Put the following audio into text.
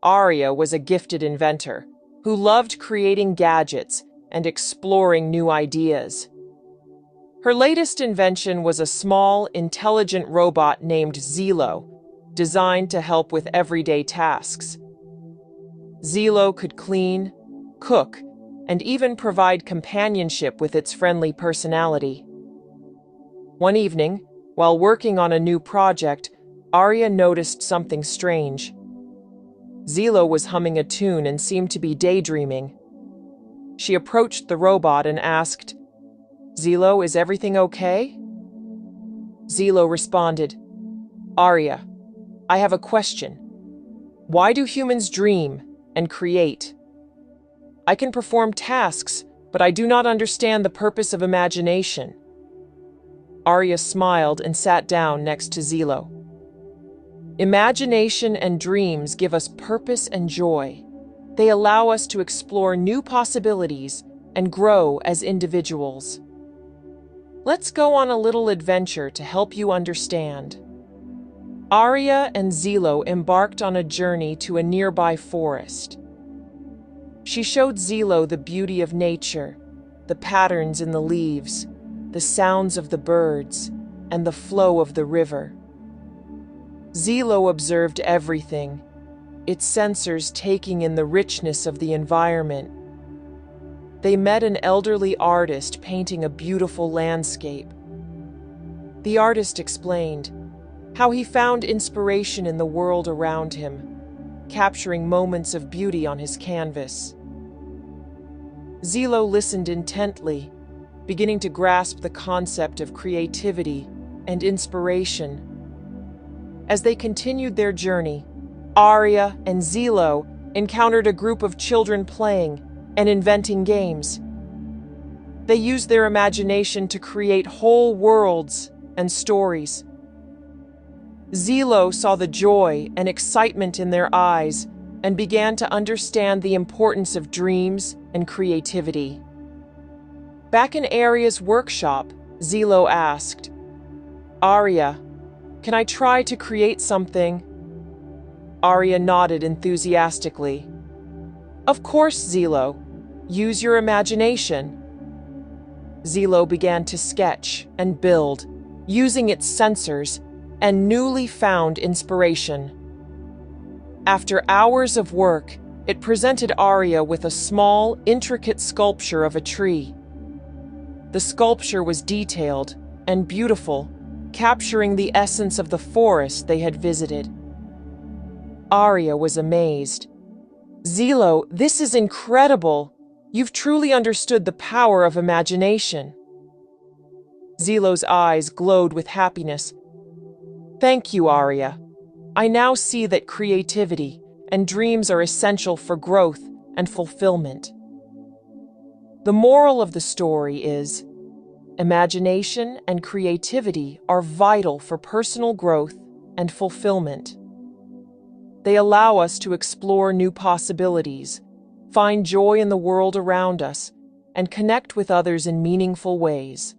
Aria was a gifted inventor who loved creating gadgets and exploring new ideas. Her latest invention was a small, intelligent robot named Zilo, designed to help with everyday tasks. Zilo could clean, cook, and even provide companionship with its friendly personality. One evening, while working on a new project, Aria noticed something strange. Zilo was humming a tune and seemed to be daydreaming. She approached the robot and asked, "Zilo, is everything okay?" Zilo responded, "Aria, I have a question. Why do humans dream and create? I can perform tasks, but I do not understand the purpose of imagination." Aria smiled and sat down next to Zilo. Imagination and dreams give us purpose and joy. They allow us to explore new possibilities and grow as individuals. Let's go on a little adventure to help you understand. Aria and Zilo embarked on a journey to a nearby forest. She showed Zilo the beauty of nature, the patterns in the leaves, the sounds of the birds, and the flow of the river. Zilo observed everything, its sensors taking in the richness of the environment. They met an elderly artist painting a beautiful landscape. The artist explained how he found inspiration in the world around him, capturing moments of beauty on his canvas. Zilo listened intently, beginning to grasp the concept of creativity and inspiration. As they continued their journey, Aria and Zilo encountered a group of children playing and inventing games. They used their imagination to create whole worlds and stories. Zilo saw the joy and excitement in their eyes and began to understand the importance of dreams and creativity. Back in Aria's workshop, Zilo asked, "Aria, can I try to create something?" Aria nodded enthusiastically. "Of course, Zilo. Use your imagination." Zilo began to sketch and build, using its sensors and newly found inspiration. After hours of work, it presented Aria with a small, intricate sculpture of a tree. The sculpture was detailed and beautiful, capturing the essence of the forest they had visited. Aria was amazed. "Zilo, this is incredible! You've truly understood the power of imagination." Zilo's eyes glowed with happiness. "Thank you, Aria. I now see that creativity and dreams are essential for growth and fulfillment." The moral of the story is, imagination and creativity are vital for personal growth and fulfillment. They allow us to explore new possibilities, find joy in the world around us, and connect with others in meaningful ways.